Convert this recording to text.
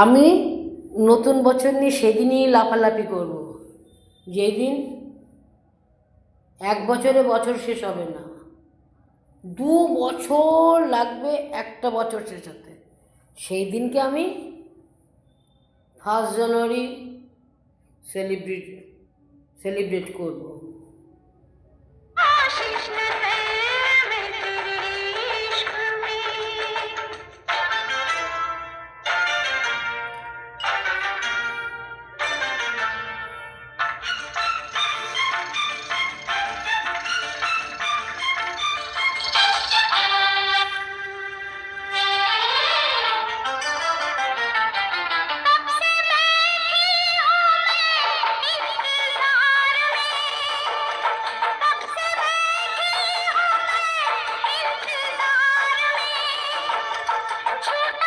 আমি নতুন বছর নিয়ে সেদিনই লাফালাফি করব, যেই দিন 1 বছরে বছর শেষ হবে না, 2 বছর লাগবে একটা বছর শেষ হতে। সেই দিনকে আমি 1 জানুয়ারি সেলিব্রেট করব।